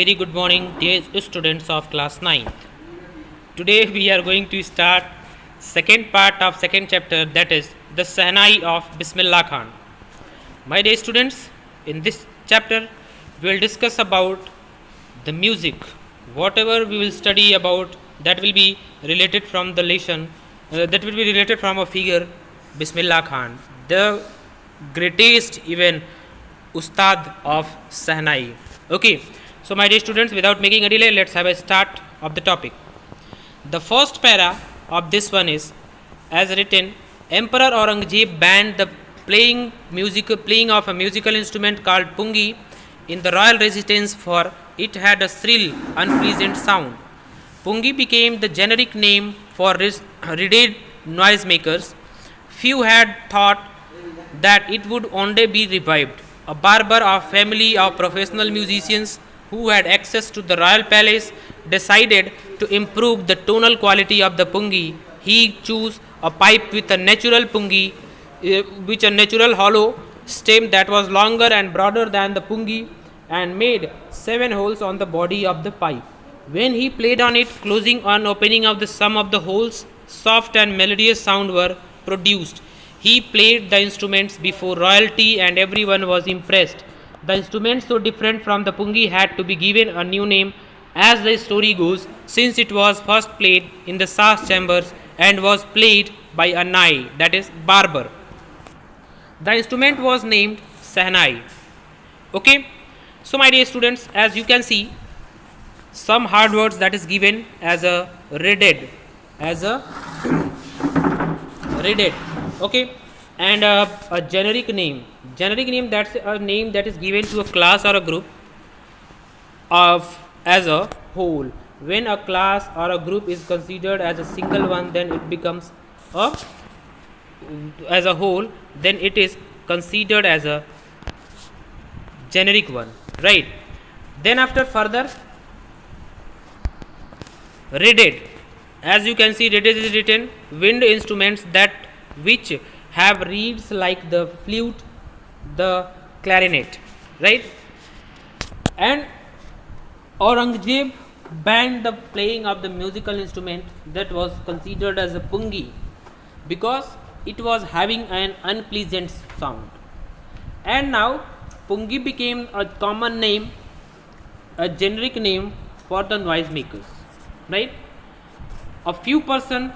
very good morning, dear students of class 9th. Today we are going to start second part of second chapter, that is the Sahnai of Bismillah Khan. My dear students, in this chapter we will discuss about the music. Whatever we will study about, that will be related from the lesson, that will be related from a figure, Bismillah Khan, the greatest even Ustad of Sahnai. Okay, so my dear students, without making a delay, let's have a start of the topic. The first para of this one is, as written, Emperor Aurangzeb banned the playing of a musical instrument called pungi in the royal residence, for it had a shrill, unpleasant sound. Pungi became the generic name for reeded noisemakers. Few had thought that it would one day be revived. A barber of family of professional musicians who had access to the royal palace decided to improve the tonal quality of the pungi. He chose a pipe with a natural pungi, which a natural hollow stem that was longer and broader than the pungi, and made 7 holes on the body of the pipe. When he played on it, closing and opening of the sum of the holes, soft and melodious sound were produced. He played the instruments before royalty and everyone was impressed. The instruments, so different from the pungi, had to be given a new name, as the story goes, since it was first played in the Shah's chambers and was played by a nai, that is barber. The instrument was named Sahnai. Okay, so my dear students, as you can see, some hard words that is given as a reeded, okay, and a generic name, that's a name that is given to a class or a group of as a whole. When a class or a group is considered as a single one, then it becomes as a whole, then it is considered as a generic one, right? Then after further, reeded, as you can see, reeded is written wind instruments that which have reeds like the flute, the clarinet, right? And Aurangzeb banned the playing of the musical instrument that was considered as a pungi because it was having an unpleasant sound. And now pungi became a common name, a generic name for the noisemakers, right? A few person,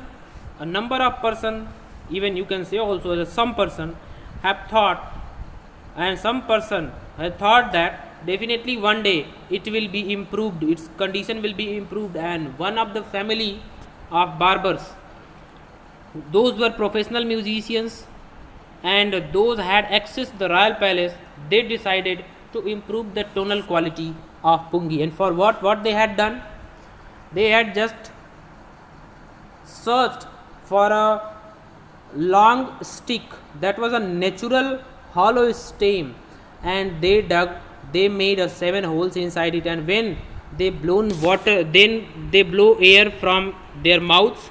a number of person, even you can say also that some person have thought, and some person have thought that definitely one day it will be improved, its condition will be improved, and one of the family of barbers, those were professional musicians and those had access to the royal palace, they decided to improve the tonal quality of pungi. And for what they had done, they had just searched for a long stick that was a natural hollow stem, and they made a 7 holes inside it, and when they blown water, then they blow air from their mouths,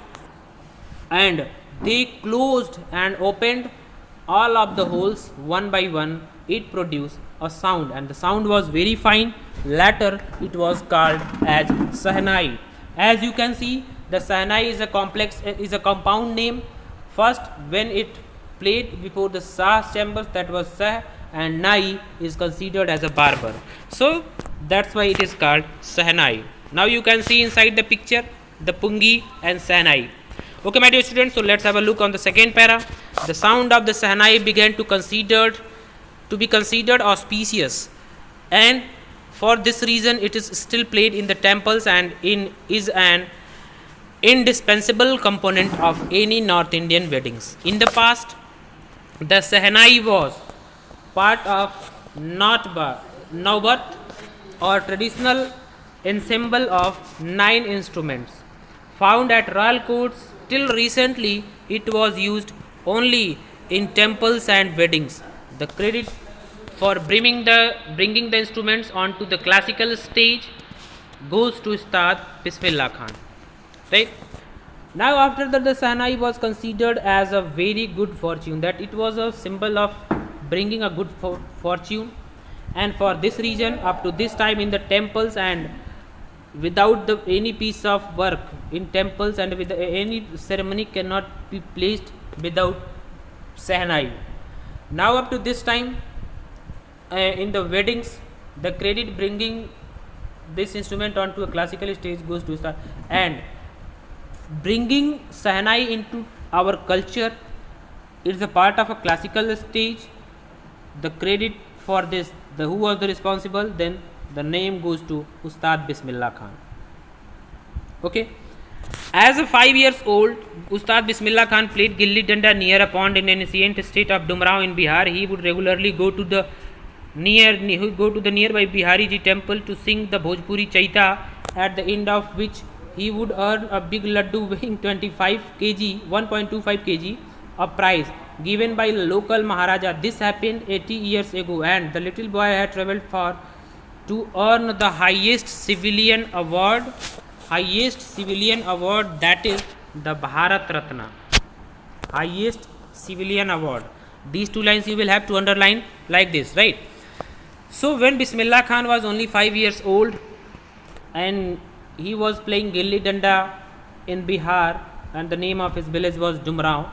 and they closed and opened all of the holes one by one. It produced a sound, and the sound was very fine. Later it was called as Sahnai. As you can see, the Sahnai is a compound name. First, when it played before the Shah's chambers, that was Sah, and Nai is considered as a barber. So that's why it is called Sahnai. Now you can see inside the picture the pungi and Sahnai. Okay, my dear students, so let's have a look on the second para. The sound of the Sahnai began to be considered auspicious, and for this reason it is still played in the temples and is an indispensable component of any North Indian weddings. In the past, the Sahnai was part of Naubat, or traditional ensemble of 9 instruments found at royal courts. Till recently, it was used only in temples and weddings. The credit for bringing the instruments onto the classical stage goes to Ustad Bismillah Khan. Right? Now after that, the Sahnai was considered as a very good fortune, that it was a symbol of bringing a good fortune, And for this reason, up to this time in the temples and without any piece of work in temples and with any ceremony cannot be placed without Sahnai. Now up to this time in the weddings, the credit bringing this instrument onto a classical stage goes to Ustad, and bringing Sahnai into our culture, it is a part of a classical stage. The credit for this, who was the responsible, then the name goes to Ustad Bismillah Khan. Okay. As a 5 years old, Ustad Bismillah Khan played Gilli Danda near a pond in an ancient state of Dumrao in Bihar. He would regularly go to the nearby Bihari Ji temple to sing the Bhojpuri Chaita, at the end of which he would earn a big laddu weighing 25 kg, 1.25 kg, a prize given by local Maharaja. This happened 80 years ago, and the little boy had travelled far to earn the highest civilian award, that is the Bharat Ratna. Highest civilian award. These two lines you will have to underline like this, right? So when Bismillah Khan was only 5 years old and he was playing Gilli Danda in Bihar, and the name of his village was Dumrao,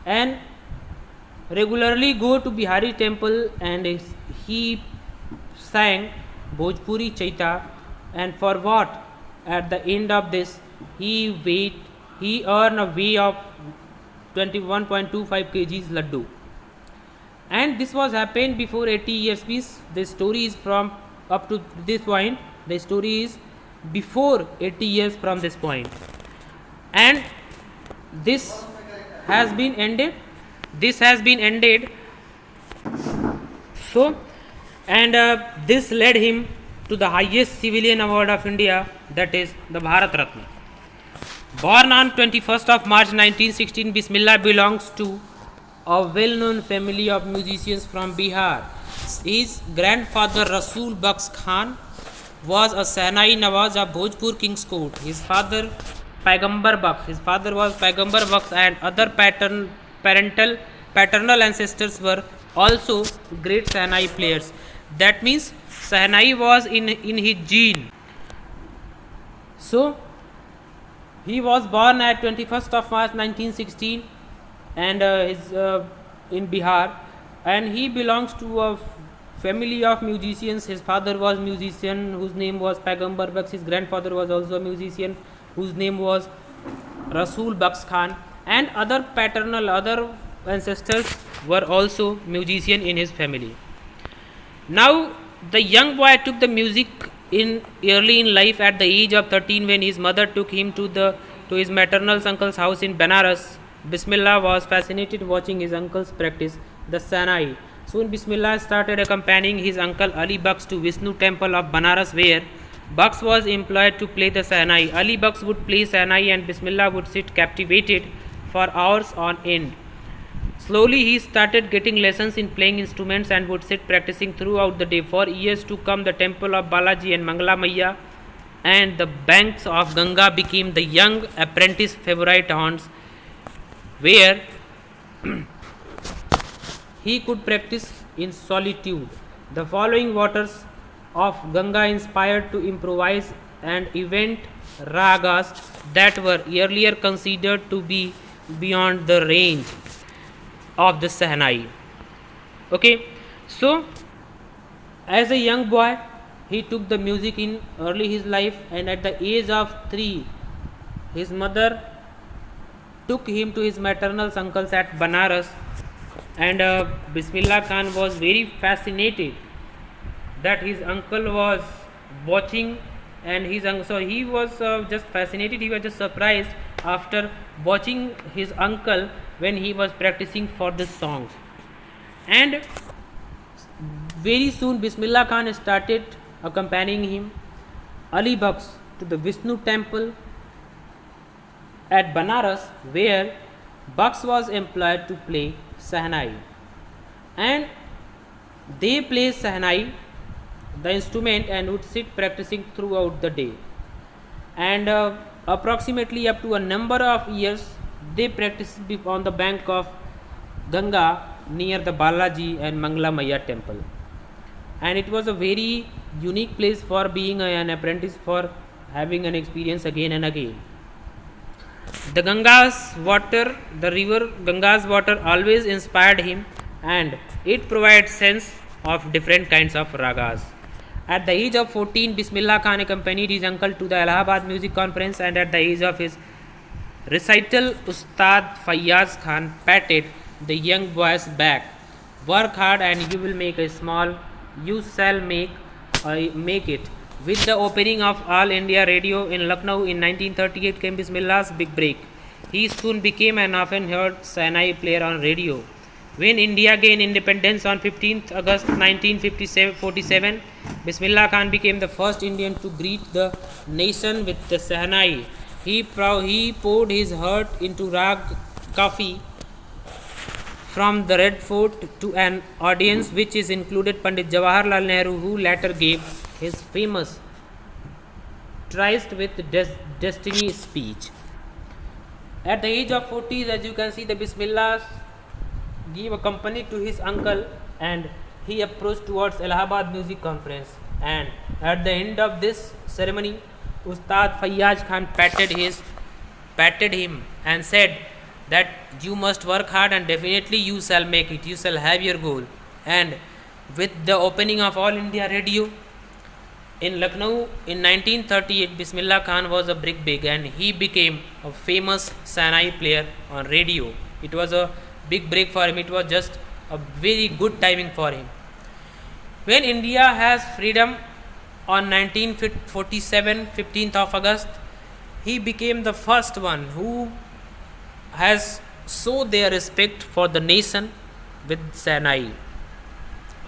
and regularly go to Bihari temple, and he sang Bhojpuri Chaita, and for what? At the end of this, he earned a weight of 21.25 kgs laddu. And this was happened before 80 years. The story is from up to this point. The story is before 80 years from this point. And this has been ended. So, and this led him to the highest civilian award of India, that is the Bharat Ratna. Born on 21st of March 1916, Bismillah belongs to a well-known family of musicians from Bihar. His grandfather Rasul Baksh Khan was a Sahnai Nawaz of Bhojpur King's Court. His father was Paigambar Baksh, and other paternal ancestors were also great Sahnai players. That means Sahnai was in his gene. So he was born at 21st of March 1916 and in Bihar, and he belongs to a family of musicians. His father was musician whose name was Paigambar Baksh. His grandfather was also a musician whose name was Rasul Baksh Khan, and other ancestors were also musician in his family. Now the young boy took the music early in life at the age of 13, when his mother took him to his maternal uncle's house in Banaras. Bismillah was fascinated watching his uncles practice the Sahnai. Soon Bismillah started accompanying his uncle Ali Baksh to Vishnu temple of Banaras, where Baksh was employed to play the Sahnai. Ali Baksh would play Sahnai and Bismillah would sit captivated for hours on end. Slowly he started getting lessons in playing instruments and would sit practicing throughout the day. For years to come, the temple of Balaji and Mangala Maiya and the banks of Ganga became the young apprentice favorite haunts, where he could practice in solitude. The following waters of Ganga inspired to improvise and invent ragas that were earlier considered to be beyond the range of the Sahnai. Okay, so as a young boy, he took the music in early his life, and at the age of 3, his mother took him to his maternal uncle's at Banaras, and Bismillah Khan was very fascinated that his uncle was watching, and he was just fascinated. He was just surprised after watching his uncle when he was practicing for the songs. And very soon Bismillah Khan started accompanying him, Ali Baksh, to the Vishnu temple at Banaras, where Baksh was employed to play Sahnai, and they play Sahnai, the instrument, and would sit practicing throughout the day, and approximately up to a number of years they practiced on the bank of Ganga near the Balaji and Mangala Maiya temple. and it was a very unique place for being an apprentice, for having an experience again and again. The river Ganga's water always inspired him, and it provides sense of different kinds of ragas. At the age of 14, Bismillah Khan accompanied his uncle to the Allahabad Music Conference, and at the age of his recital, Ustad Fayyaz Khan patted the young boy's back. Work hard and you will make a small, you shall make it. With the opening of All India Radio in Lucknow in 1938 came Bismillah's big break. He soon became an often heard Sahnai player on radio. When India gained independence on 15th August 1947, Bismillah Khan became the first Indian to greet the nation with the Sahnai. He poured his heart into Rag Kafi from the Red Fort to an audience which is included Pandit Jawaharlal Nehru, who later gave his famous Tryst with Destiny speech. At the age of 40, as you can see, the Bismillah gave a company to his uncle and he approached towards Allahabad Music Conference. And at the end of this ceremony, Ustad Fayyaz Khan patted him and said that you must work hard and definitely you shall make it, you shall have your goal. And with the opening of All India Radio in Lucknow in 1938, Bismillah Khan was a big and he became a famous Sahnai player on radio. It was a big break for him, it was just a very good timing for him. When India has freedom on 1947, 15th of August, he became the first one who has showed their respect for the nation with Sahnai.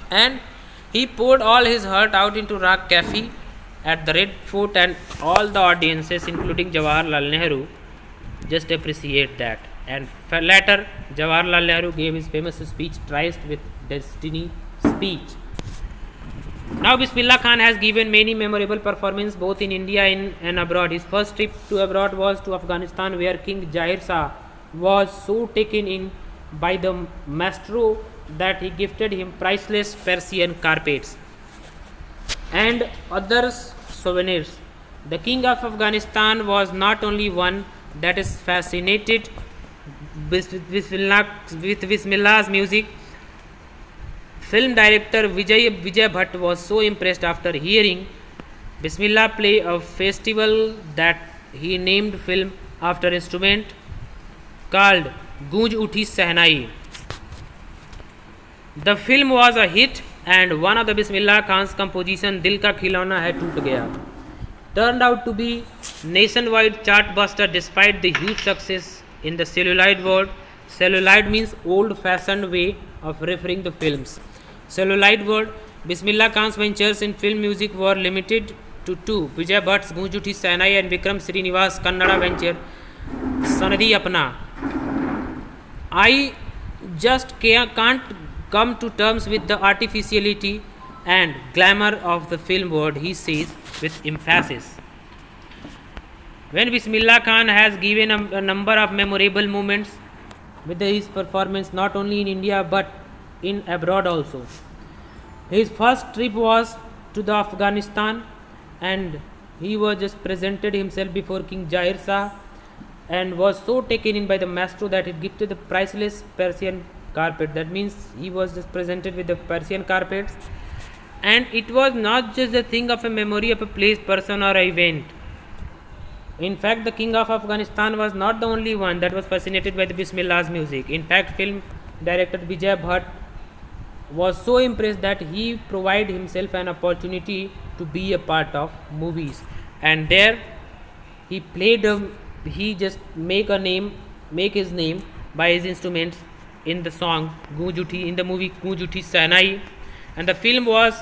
And he poured all his heart out into Rag Kafi at the Red Fort, and all the audiences, including Jawaharlal Nehru, just appreciate that. And later, Jawaharlal Nehru gave his famous speech, Tryst with Destiny speech. Now, Bismillah Khan has given many memorable performances both in India and abroad. His first trip to abroad was to Afghanistan, where King Zahir Shah was so taken in by the maestro that he gifted him priceless Persian carpets and other souvenirs. The King of Afghanistan was not only one that is fascinated with Bismillah's music. Film director Vijay Bhatt was so impressed after hearing Bismillah play a festival that he named film after instrument called Goonj Uthi Sahnai. The film was a hit, and one of the Bismillah Khan's composition, Dil Ka Khilona Hai Toot Gaya, turned out to be nationwide chartbuster despite the huge success in the celluloid world. Celluloid means old-fashioned way of referring to films. Celluloid world, Bismillah Khan's ventures in film music were limited to two: Vijay Bhatt's Goonj Uthi Sahnai and Vikram Srinivas' Kannada venture Sanadhi Apna. I just can't come to terms with the artificiality and glamour of the film world, he says with emphasis. When Bismillah Khan has given a number of memorable moments with his performance not only in India but in abroad also. His first trip was to the Afghanistan, and he was just presented himself before King Zahir Shah and was so taken in by the maestro that he gifted the priceless Persian carpet. That means he was just presented with the Persian carpets, and it was not just the thing of a memory of a place, person or event. In fact, the King of Afghanistan was not the only one that was fascinated by the Bismillah's music. In fact, film director Vijay Bhatt was so impressed that he provided himself an opportunity to be a part of movies, and there he just make his name by his instruments in the song Goonj Uthi, in the movie Goonj Uthi Sahnai, and the film was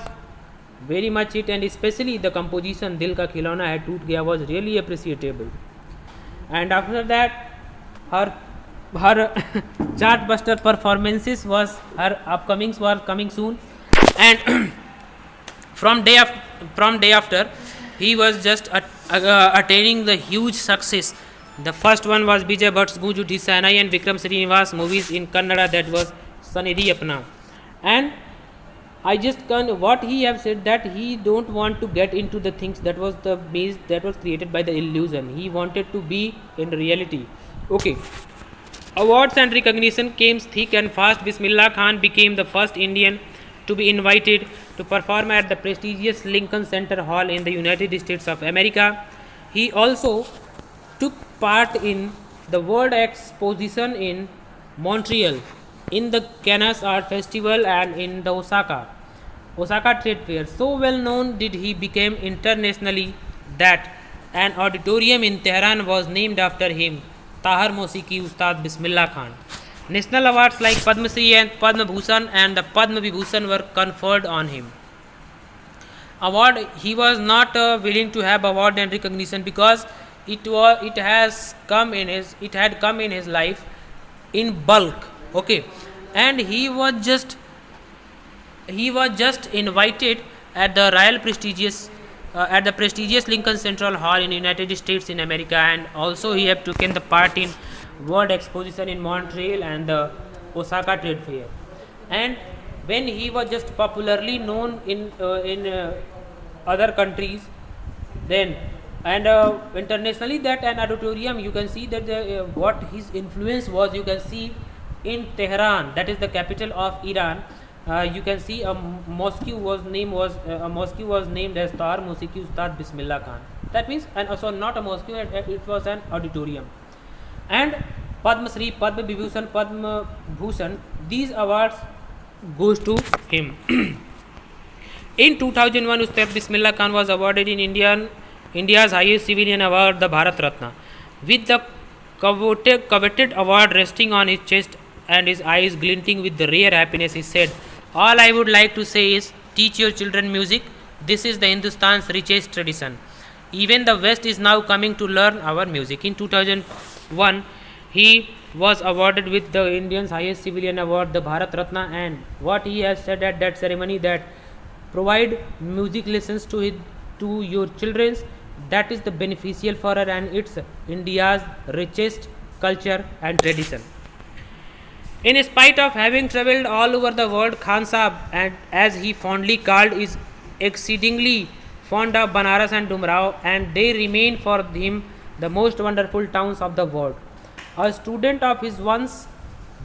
very much it, and especially the composition Dil Ka Khilona Hai Toot Gaya was really appreciable. And after that, her chartbuster performances her upcomings were coming soon, and from day after he was just attaining the huge success. The first one was Vijay Bhatt's Goonj Uthi Sahnai and Vikram Srinivas movies in Kannada, that was Sanidhi Apna. And I just can what he have said that he don't want to get into the things that was the base that was created by the illusion. He wanted to be in reality. Okay. Awards and recognition came thick and fast. Bismillah Khan became the first Indian to be invited to perform at the prestigious Lincoln Center Hall in the United States of America. He also took part in the World Exposition in Montreal, in the Cannes Art Festival, and in the Osaka Trade Fair. So well known did he become internationally that an auditorium in Tehran was named after him, Tahar Mosiki Ustad Bismillah Khan. National awards like Padma Shri and Padma Bhushan and the Padma Vibhushan were conferred on him. Award he was not willing to have award and recognition because it had come in his life in bulk. Okay, and he was just invited at the prestigious Lincoln Central Hall in the United States in America, and also he have taken the part in World Exposition in Montreal and the Osaka Trade Fair. And when he was just popularly known in other countries, then and internationally, that an auditorium, you can see that what his influence was, you can see in Tehran, that is the capital of Iran. You can see a mosque was named as Tahar Mosiki Ustad Bismillah Khan. That means, and also not a mosque, it was an auditorium. And Padma Shri, Padma Vibhushan, Padma Bhushan, these awards goes to him. In 2001, Ustad Bismillah Khan was awarded in India's highest civilian award, the Bharat Ratna, with the coveted award resting on his chest and his eyes glinting with the rare happiness. He said, "All I would like to say is, teach your children music. This is the Hindustan's richest tradition. Even the West is now coming to learn our music." In 2001, he was awarded with the Indian's highest civilian award, the Bharat Ratna, and what he has said at that ceremony, that provide music lessons to your children, that is the beneficial for her, and it's India's richest culture and tradition. In spite of having travelled all over the world, Khan Sahab, and as he fondly called, is exceedingly fond of Banaras and Dumrao, and they remain for him the most wonderful towns of the world. A student of his once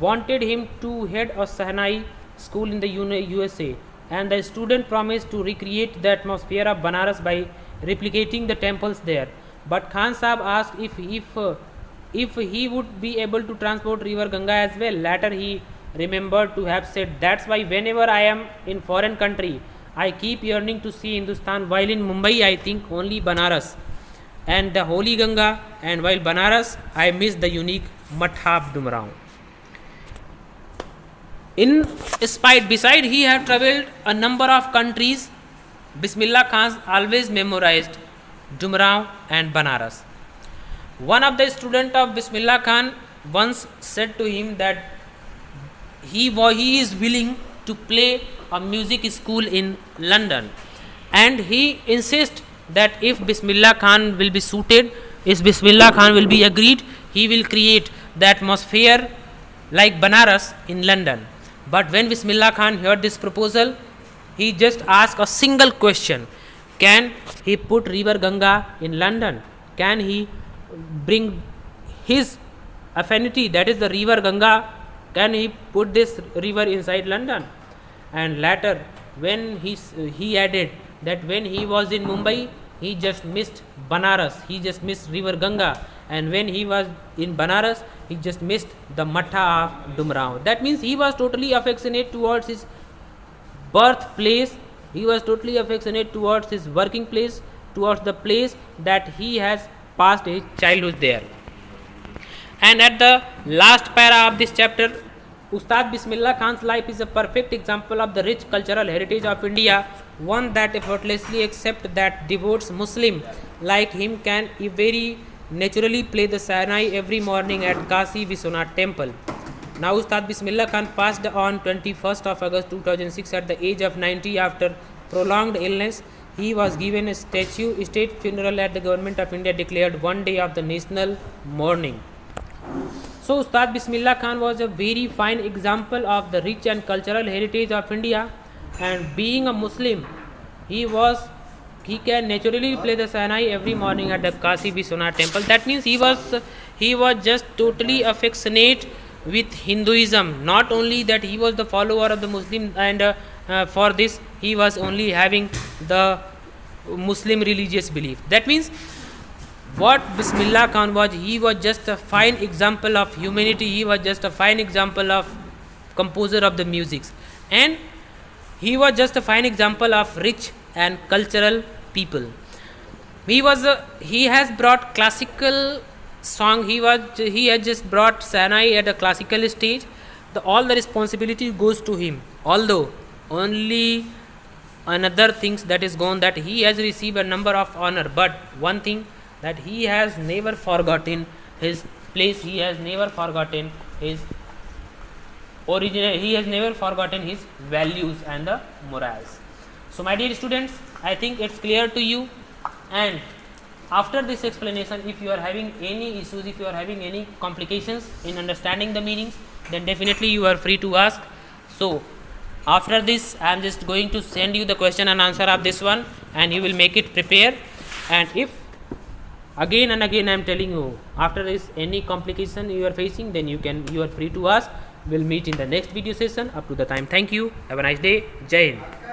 wanted him to head a Sahnai school in the USA, and the student promised to recreate the atmosphere of Banaras by replicating the temples there. But Khan Sahab asked if he would be able to transport river Ganga as well. Later he remembered to have said, "That's why whenever I am in foreign country, I keep yearning to see Hindustan, while in Mumbai I think only Banaras and the holy Ganga, and while Banaras I miss the unique Matha of Dumrao." Beside he had travelled a number of countries, Bismillah Khan always memorized Dumrao and Banaras. One of the students of Bismillah Khan once said to him that he is willing to play a music school in London, and he insists that if Bismillah Khan will be suited, if Bismillah Khan will be agreed, he will create the atmosphere like Banaras in London. But when Bismillah Khan heard this proposal, he just asked a single question: can he put river Ganga in London? Can he bring his affinity, that is the river Ganga, can he put this river inside London? And later, when he added that when he was in Mumbai, he just missed Banaras, he just missed river Ganga, and when he was in Banaras, he just missed the Matha of Dumrao. That means he was totally affectionate towards his birthplace, he was totally affectionate towards his working place, towards the place that he has passed his childhood there. And at the last para of this chapter, Ustad Bismillah Khan's life is a perfect example of the rich cultural heritage of India, one that effortlessly accepts that devout Muslim like him can very naturally play the Sahnai every morning at Kasi Vishwanath temple. Now Ustad Bismillah Khan passed on 21st of August 2006 at the age of 90 after prolonged illness. He was given a state funeral at the Government of India declared one day of the national mourning. So Ustad Bismillah Khan was a very fine example of the rich and cultural heritage of India, and being a Muslim, he can naturally play the Sahnai every morning at the Kasi Vishwanath temple. That means he was just totally affectionate with Hinduism. Not only that he was the follower of the Muslim, and for this he was only having the Muslim religious belief. That means what Bismillah Khan was, he was just a fine example of humanity. He was just a fine example of composer of the musics, and he was just a fine example of rich and cultural people. He has brought classical song. He had just brought Sahnai at a classical stage. All the responsibility goes to him. Although only another things that is gone, that he has received a number of honor, but one thing, that he has never forgotten his place. He has never forgotten his original. He has never forgotten his values and the morals. So my dear students, I think it's clear to you, and after this explanation, if you are having any issues, if you are having any complications in understanding the meanings, then definitely you are free to ask. So after this, I am just going to send you the question and answer of this one, and you will make it prepare. And if again and again I am telling you, after this any complication you are facing, then you are free to ask. We'll meet in the next video session. Up to the time, thank you, have a nice day, Jai Hind.